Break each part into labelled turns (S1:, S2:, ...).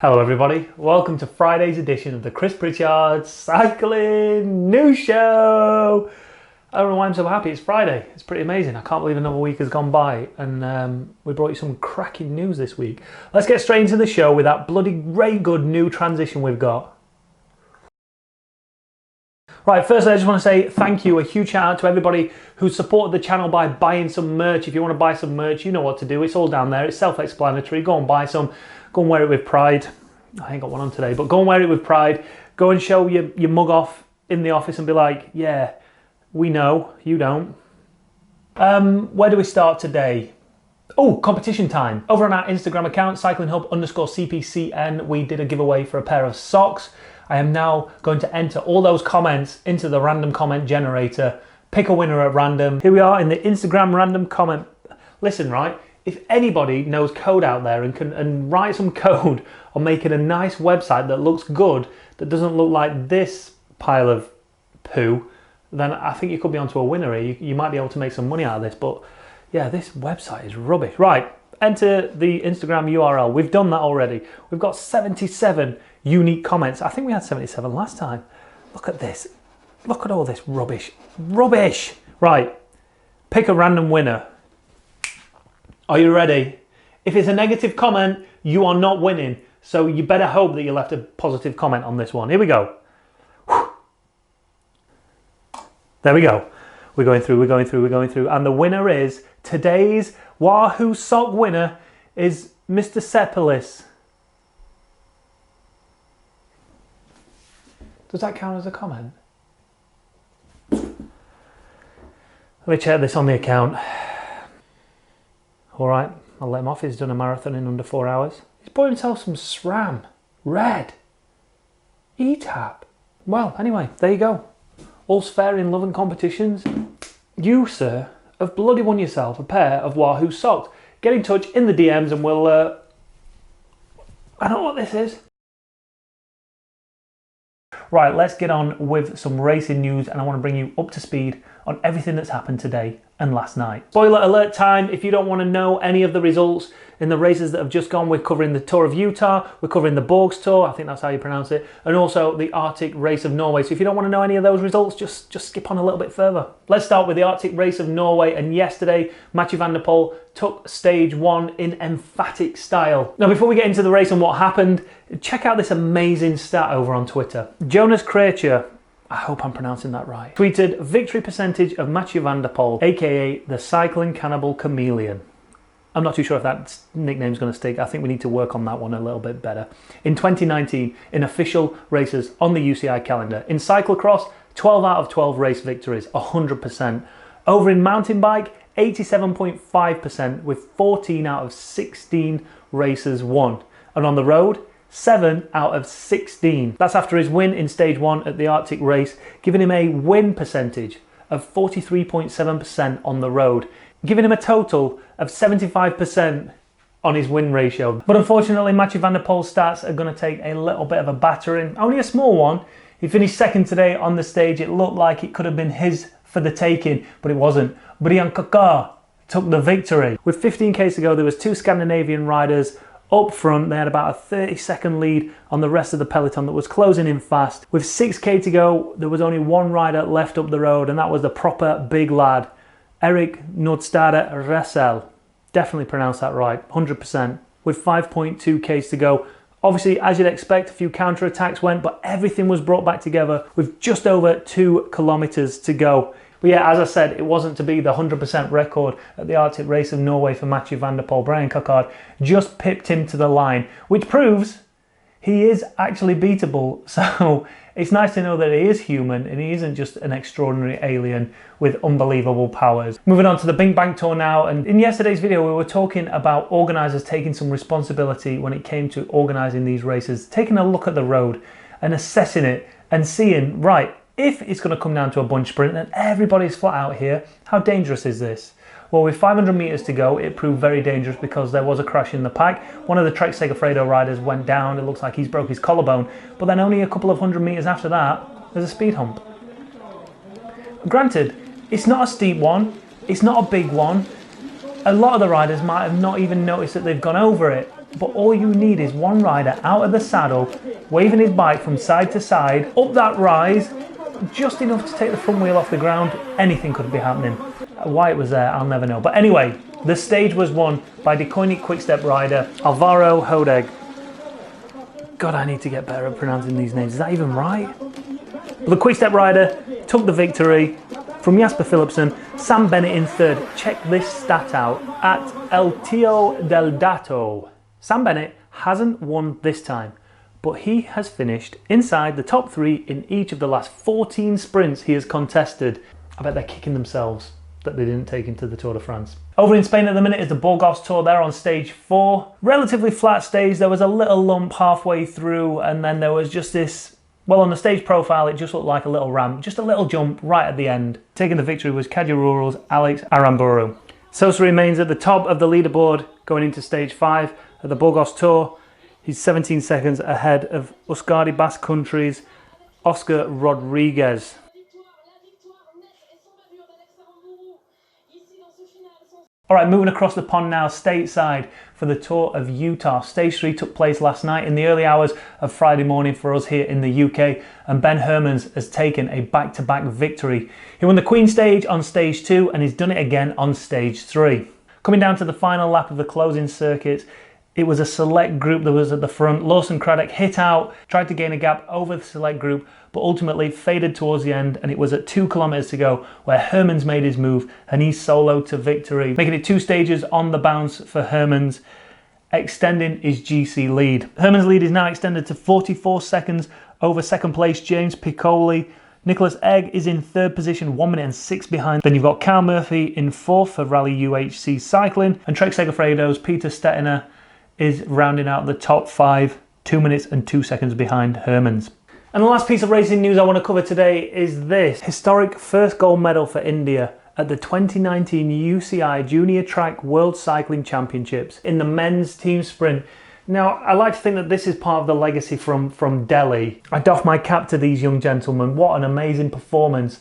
S1: Hello everybody, welcome to Friday's edition of the Chris Pritchard Cycling News Show. I don't know why I'm so happy, it's Friday, it's pretty amazing. I can't believe another week has gone by and we brought you some cracking news this week. Let's get straight into the show with that bloody great good new transition we've got. Right, firstly I just want to say thank you, a huge shout out to everybody who supported the channel by buying some merch. If you want to buy some merch, you know what to do, it's all down there, it's self-explanatory, go and buy some. Go and wear it with pride. I ain't got one on today, but go and wear it with pride. Go and show your mug off in the office and be like, yeah, we know, you don't. Where do we start today? Oh, competition time. Over on our Instagram account, CyclingHub_CPCN, we did a giveaway for a pair of socks. I am now going to enter all those comments into the random comment generator, pick a winner at random. Here we are in the Instagram random comment. Listen, right? If anybody knows code out there and can write some code on making a nice website that looks good, that doesn't look like this pile of poo, then I think you could be onto a winner here. You might be able to make some money out of this, but yeah, this website is rubbish. Right, enter the Instagram URL. We've done that already. We've got 77 unique comments. I think we had 77 last time. Look at this. Look at all this rubbish. Rubbish! Right, pick a random winner. Are you ready? If it's a negative comment, you are not winning. So you better hope that you left a positive comment on this one. Here we go. There we go. We're going through. And the winner is, today's Wahoo sock winner is Mr. Sepolis. Does that count as a comment? Let me check this on the account. All right, I'll let him off. He's done a marathon in under 4 hours. He's bought himself some SRAM, red, E-Tap. Well, anyway, there you go. All's fair in love and competitions. You, sir, have bloody won yourself a pair of Wahoo socks. Get in touch in the DMs and we'll... I don't know what this is. Right, let's get on with some racing news and I want to bring you up to speed on everything that's happened today and last night. Spoiler alert time, if you don't want to know any of the results in the races that have just gone, we're covering the Tour of Utah, we're covering the Borgs Tour, I think that's how you pronounce it, and also the Arctic Race of Norway. So if you don't want to know any of those results, just skip on a little bit further. Let's start with the Arctic Race of Norway, and yesterday, Mathieu Van Der Poel took stage one in emphatic style. Now before we get into the race and what happened, check out this amazing stat over on Twitter. Jonas Pritchard, I hope I'm pronouncing that right, tweeted victory percentage of Mathieu Van Der Poel, aka the Cycling Cannibal Chameleon. I'm not too sure if that nickname's going to stick. I think we need to work on that one a little bit better. In 2019, in official races on the UCI calendar, in cyclocross, 12 out of 12 race victories, 100%. Over in mountain bike, 87.5% with 14 out of 16 races won. And on the road, 7 out of 16. That's after his win in stage one at the Arctic race, giving him a win percentage of 43.7% on the road, giving him a total of 75% on his win ratio. But unfortunately, Mathieu Van Der Poel's stats are going to take a little bit of a battering, only a small one. He finished second today on the stage. It looked like it could have been his for the taking, but it wasn't. Brian Kokar took the victory. With 15k to go, there was 2 Scandinavian riders up front. They had about a 30-second lead on the rest of the peloton that was closing in fast. With 6k to go, there was only one rider left up the road, and that was the proper big lad, Erik Nordstad Ressel. Definitely pronounced that right, 100%. With 5.2k to go. Obviously, as you'd expect, a few counter-attacks went, but everything was brought back together with just over 2 kilometers to go. But yeah, as I said, it wasn't to be the 100% record at the Arctic Race of Norway for Mathieu Van Der Poel. Brian Kokar just pipped him to the line, which proves he is actually beatable. So it's nice to know that he is human and he isn't just an extraordinary alien with unbelievable powers. Moving on to the Bing Bang Tour now, and in yesterday's video we were talking about organisers taking some responsibility when it came to organising these races, taking a look at the road and assessing it and seeing, right, if it's going to come down to a bunch sprint and everybody's flat out here, how dangerous is this? Well, with 500 meters to go, it proved very dangerous because there was a crash in the pack. One of the Trek Segafredo riders went down. It looks like he's broke his collarbone. But then only a couple of 100 meters after that, there's a speed hump. Granted, it's not a steep one. It's not a big one. A lot of the riders might have not even noticed that they've gone over it. but all you need is one rider out of the saddle, waving his bike from side to side, up that rise, just enough to take the front wheel off the ground. Anything could be happening. Why it was there, I'll never know. But anyway, the stage was won by Deceuninck Quick-Step rider Alvaro Hodeg. God, I need to get better at pronouncing these names. Is that even right? The Quick-Step rider took the victory from Jasper Philipsen. Sam Bennett in third. Check this stat out at El Tio del Dato. Sam Bennett hasn't won this time, but he has finished inside the top 3 in each of the last 14 sprints he has contested. I bet they're kicking themselves that they didn't take him to the Tour de France. Over in Spain at the minute is the Burgos Tour. They're on stage 4. Relatively flat stage. There was a little lump halfway through, and then there was just this, well, on the stage profile, it just looked like a little ramp, just a little jump right at the end. Taking the victory was Caddy Rural's Alex Aramburu. Sosa remains at the top of the leaderboard going into stage 5 at the Burgos Tour. He's 17 seconds ahead of Euskadi Basque Country's Oscar Rodriguez. All right, moving across the pond now, stateside for the Tour of Utah. Stage 3 took place last night in the early hours of Friday morning for us here in the UK, and Ben Hermans has taken a back-to-back victory. He won the Queen stage on stage 2 and he's done it again on stage 3. Coming down to the final lap of the closing circuit, it was a select group that was at the front. Lawson Craddock hit out, tried to gain a gap over the select group, but ultimately faded towards the end, and it was at 2 kilometers to go where Hermans made his move and he soloed to victory, making it 2 stages on the bounce for Hermans, extending his GC lead. Hermans' lead is now extended to 44 seconds over second place James Piccoli. Nicholas Egg is in third position, 1 minute and 6 behind. Then you've got Cal Murphy in fourth for Rally UHC Cycling, and Trek Segafredo's Peter Stettiner is rounding out the top 5, 2 minutes and 2 seconds behind Hermans. And the last piece of racing news I want to cover today is this. Historic first gold medal for India at the 2019 UCI Junior Track World Cycling Championships in the men's team sprint. Now, I like to think that this is part of the legacy from Delhi. I doff my cap to these young gentlemen. What an amazing performance.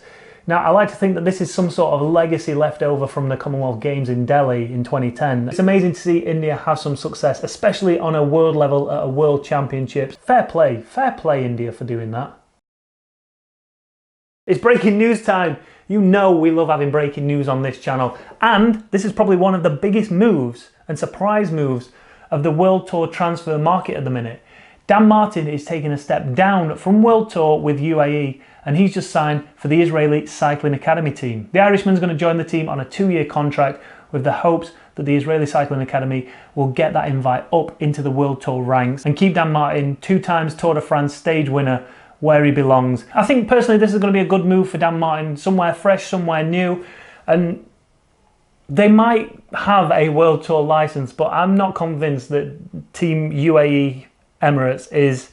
S1: Now, I like to think that this is some sort of legacy left over from the Commonwealth Games in Delhi in 2010. It's amazing to see India have some success, especially on a world level at a World Championships. Fair play India for doing that. It's breaking news time. You know we love having breaking news on this channel. And this is probably one of the biggest moves and surprise moves of the World Tour transfer market at the minute. Dan Martin is taking a step down from World Tour with UAE, and he's just signed for the Israeli Cycling Academy team. The Irishman's going to join the team on a 2-year contract with the hopes that the Israeli Cycling Academy will get that invite up into the World Tour ranks and keep Dan Martin, 2 times Tour de France stage winner, where he belongs. I think personally this is going to be a good move for Dan Martin, somewhere fresh, somewhere new, and they might have a World Tour license, but I'm not convinced that Team UAE Emirates is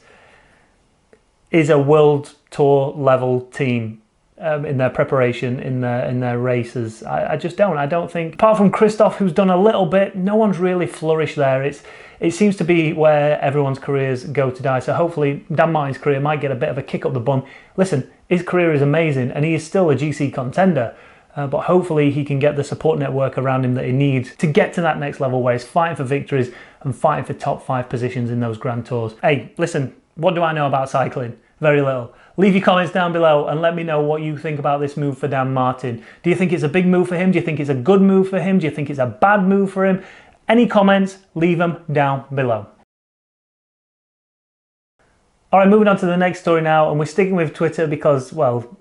S1: a World Tour level team in their preparation, in their races. I just don't. I don't think, apart from Christoph, who's done a little bit, no one's really flourished there. It seems to be where everyone's careers go to die. So hopefully Dan Martin's career might get a bit of a kick up the bum. Listen, his career is amazing and he is still a GC contender. But hopefully he can get the support network around him that he needs to get to that next level where he's fighting for victories and fighting for top 5 positions in those Grand Tours. Hey, listen, what do I know about cycling? Very little. Leave your comments down below and let me know what you think about this move for Dan Martin. Do you think it's a big move for him? Do you think it's a good move for him? Do you think it's a bad move for him? Any comments, leave them down below. All right, moving on to the next story now, and we're sticking with Twitter because, well,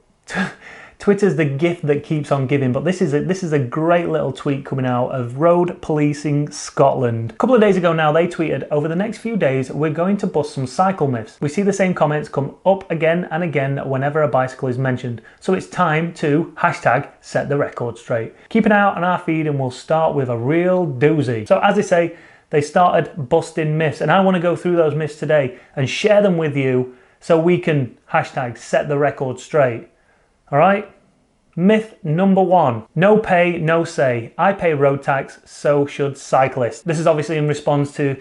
S1: Twitter's the gift that keeps on giving, but this is a great little tweet coming out of Road Policing Scotland. A couple of days ago now, they tweeted, over the next few days, we're going to bust some cycle myths. We see the same comments come up again and again whenever a bicycle is mentioned. So it's time to #set the record straight. Keep an eye out on our feed and we'll start with a real doozy. So as they say, they started busting myths, and I want to go through those myths today and share them with you so we can #set the record straight. All right? Myth number 1, no pay, no say. I pay road tax, so should cyclists. This is obviously in response to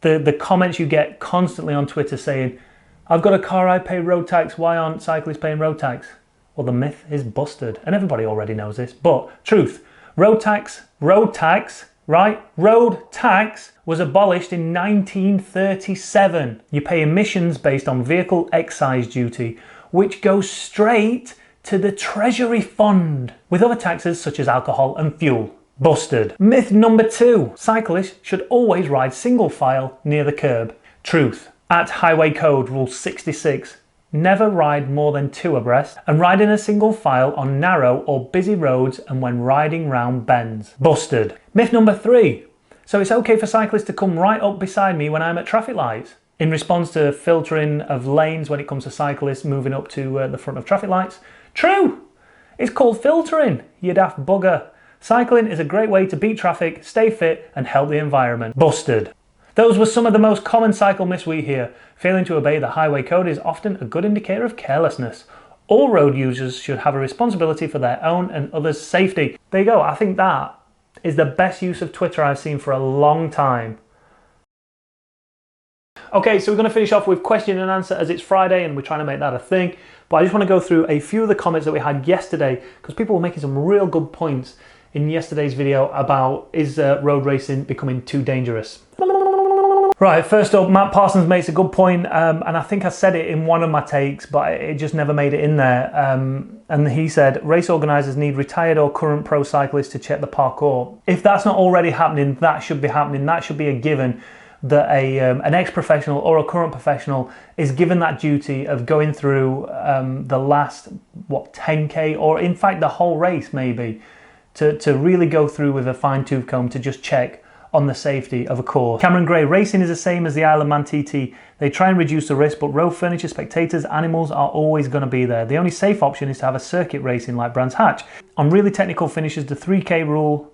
S1: the comments you get constantly on Twitter saying, I've got a car, I pay road tax, why aren't cyclists paying road tax? Well, the myth is busted, and everybody already knows this, but truth, road tax right? Road tax was abolished in 1937. You pay emissions based on vehicle excise duty, which goes straight to the Treasury Fund, with other taxes such as alcohol and fuel. Busted. Myth number 2. Cyclists should always ride single file near the curb. Truth. At Highway Code Rule 66, never ride more than 2 abreast and ride in a single file on narrow or busy roads and when riding round bends. Busted. Myth number 3. So it's okay for cyclists to come right up beside me when I'm at traffic lights, in response to filtering of lanes when it comes to cyclists moving up to the front of traffic lights. True. It's called filtering, you daft bugger. Cycling is a great way to beat traffic, stay fit and help the environment. Busted. Those were some of the most common cycle myths we hear. Failing to obey the highway code is often a good indicator of carelessness. All road users should have a responsibility for their own and others' safety. There you go. I think that is the best use of Twitter I've seen for a long time. Okay, so we're going to finish off with question and answer as it's Friday and we're trying to make that a thing. But I just want to go through a few of the comments that we had yesterday because people were making some real good points in yesterday's video about is road racing becoming too dangerous. Right, first up, Matt Parsons makes a good point, and I think I said it in one of my takes, but it just never made it in there. And he said, race organisers need retired or current pro cyclists to check the parkour. If that's not already happening, that should be happening. That should be a given, that an ex-professional or a current professional is given that duty of going through the last, 10K, or in fact the whole race maybe, to really go through with a fine-tooth comb to just check on the safety of a course. Cameron Gray, racing is the same as the Isle of Man TT. They try and reduce the risk, but road furniture, spectators, animals are always going to be there. The only safe option is to have a circuit racing like Brands Hatch. On really technical finishes, the 3K rule,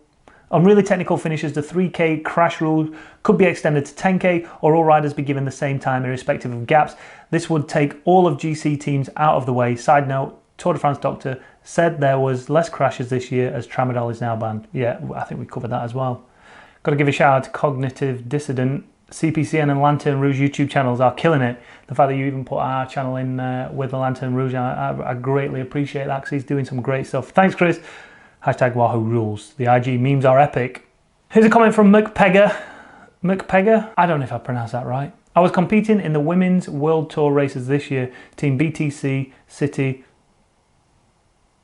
S1: the 3K crash rule could be extended to 10K, or all riders be given the same time irrespective of gaps. This would take all of GC teams out of the way. Side note, Tour de France doctor said there was less crashes this year as tramadol is now banned. Yeah, I think we covered that as well. Got to give a shout out to Cognitive Dissident. CPCN and Lanterne Rouge YouTube channels are killing it. The fact that you even put our channel in with the Lanterne Rouge, I greatly appreciate that because he's doing some great stuff. Thanks, Chris. Hashtag Wahoo rules. The IG memes are epic. Here's a comment from McPegger. McPegger? I don't know if I pronounced that right. I was competing in the Women's World Tour races this year, Team BTC, City,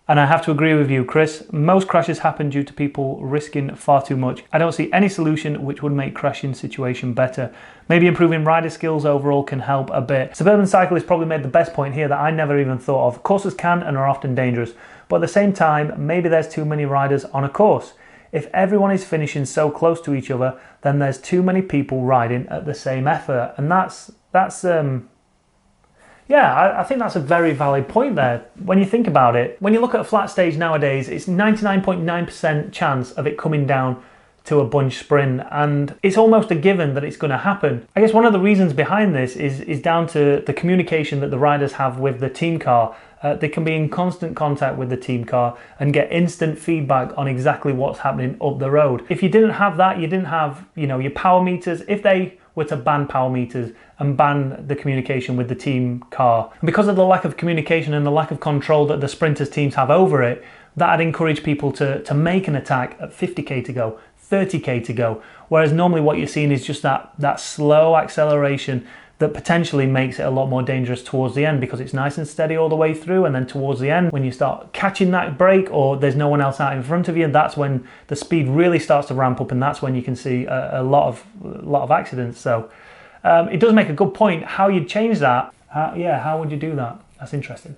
S1: and I have to agree with you, Chris. Most crashes happen due to people risking far too much. I don't see any solution which would make crashing situation better. Maybe improving rider skills overall can help a bit. Suburban Cyclist probably made the best point here that I never even thought of. Courses can and are often dangerous, but at the same time, maybe there's too many riders on a course. If everyone is finishing so close to each other, then there's too many people riding at the same effort. And yeah, I think that's a very valid point there. When you think about it, when you look at a flat stage nowadays, it's 99.9% chance of it coming down to a bunch sprint, and it's almost a given that it's going to happen. I guess one of the reasons behind this is down to the communication that the riders have with the team car. They can be in constant contact with the team car and get instant feedback on exactly what's happening up the road. If you didn't have that, you didn't have, your power meters. If they were to ban power meters and ban the communication with the team car, and because of the lack of communication and the lack of control that the sprinters teams have over it, that'd encourage people to make an attack at 50k to go, 30k to go, whereas normally what you're seeing is just that slow acceleration that potentially makes it a lot more dangerous towards the end, because it's nice and steady all the way through, and then towards the end when you start catching that break or there's no one else out in front of you, that's when the speed really starts to ramp up, and that's when you can see a lot of accidents. So it does make a good point how you'd change that. How would you do that? That's interesting.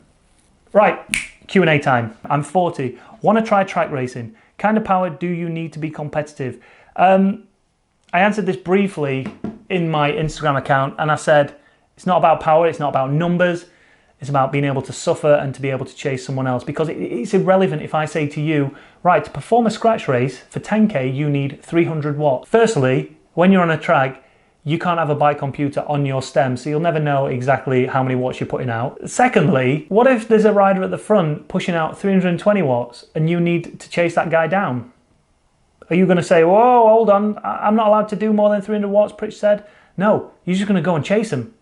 S1: Right, Q&A time. I'm 40, want to try track racing. Kind of power do you need to be competitive? I answered this briefly in my Instagram account, and I said it's not about power, it's not about numbers, it's about being able to suffer and to be able to chase someone else, because it's irrelevant if I say to you, right, to perform a scratch race for 10k you need 300 watts. Firstly, when you're on a track, you can't have a bike computer on your stem, so you'll never know exactly how many watts you're putting out. Secondly, what if there's a rider at the front pushing out 320 watts and you need to chase that guy down? Are you going to say, whoa, hold on, I'm not allowed to do more than 300 watts, Pritch said? No, you're just going to go and chase him.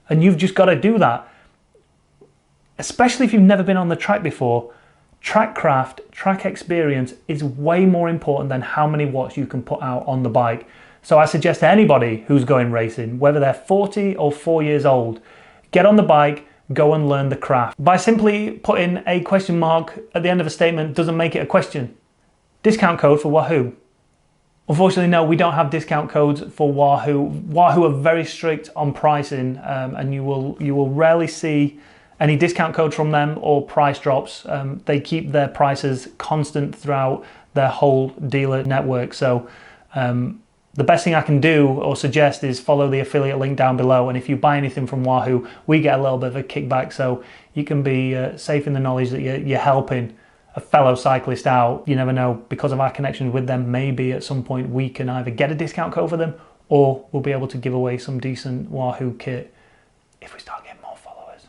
S1: And you've just got to do that. Especially if you've never been on the track before, track craft, track experience is way more important than how many watts you can put out on the bike. So I suggest to anybody who's going racing, whether they're 40 or 4 years old, get on the bike, go and learn the craft. By simply putting a question mark at the end of a statement doesn't make it a question. Discount code for Wahoo. Unfortunately, no, we don't have discount codes for Wahoo. Wahoo are very strict on pricing, and you will rarely see any discount codes from them or price drops. They keep their prices constant throughout their whole dealer network. So the best thing I can do or suggest is follow the affiliate link down below. And if you buy anything from Wahoo, we get a little bit of a kickback. So you can be safe in the knowledge that you're helping a fellow cyclist out. You never know, because of our connections with them, maybe at some point we can either get a discount code for them or we'll be able to give away some decent Wahoo kit if we start getting more followers.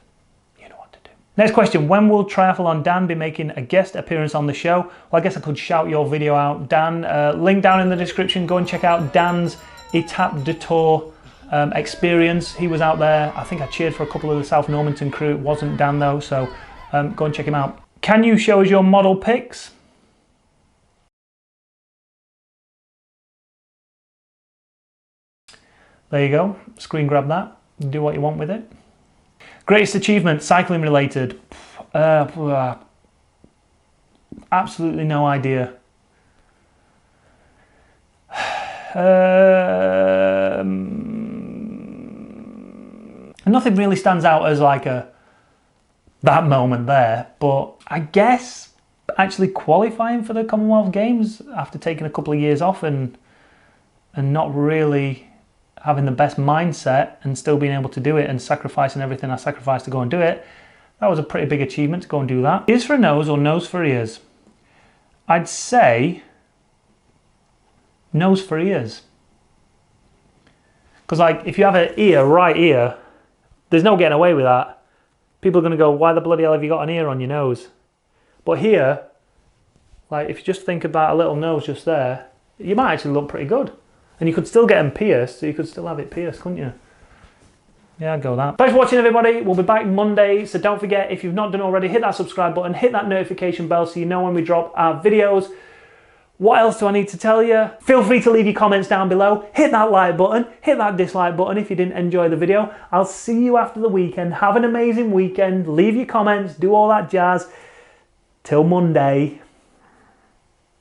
S1: You know what to do. Next question, when will Triathlon Dan be making a guest appearance on the show? Well, I guess I could shout your video out, Dan. Link down in the description. Go and check out Dan's Etape de Tour experience. He was out there. I think I cheered for a couple of the South Normanton crew. It wasn't Dan though, so go and check him out. Can you show us your model pics? There you go. Screen grab that. Do what you want with it. Greatest achievement, cycling related. Absolutely no idea. Nothing really stands out as like that moment there, but I guess actually qualifying for the Commonwealth Games after taking a couple of years off and not really having the best mindset and still being able to do it and sacrificing everything I sacrificed to go and do it, that was a pretty big achievement to go and do that. Ears for nose or nose for ears? I'd say nose for ears. Because like if you have an ear, right ear, there's no getting away with that. People are going to go, why the bloody hell have you got an ear on your nose? But here, like if you just think about a little nose just there, you might actually look pretty good. And you could still get them pierced, so you could still have it pierced, couldn't you? Yeah, I'd go with that. Thanks for watching, everybody. We'll be back Monday, so don't forget, if you've not done already, hit that subscribe button, hit that notification bell so you know when we drop our videos. What else do I need to tell you? Feel free to leave your comments down below. Hit that like button, hit that dislike button if you didn't enjoy the video. I'll see you after the weekend. Have an amazing weekend. Leave your comments, do all that jazz. Till Monday.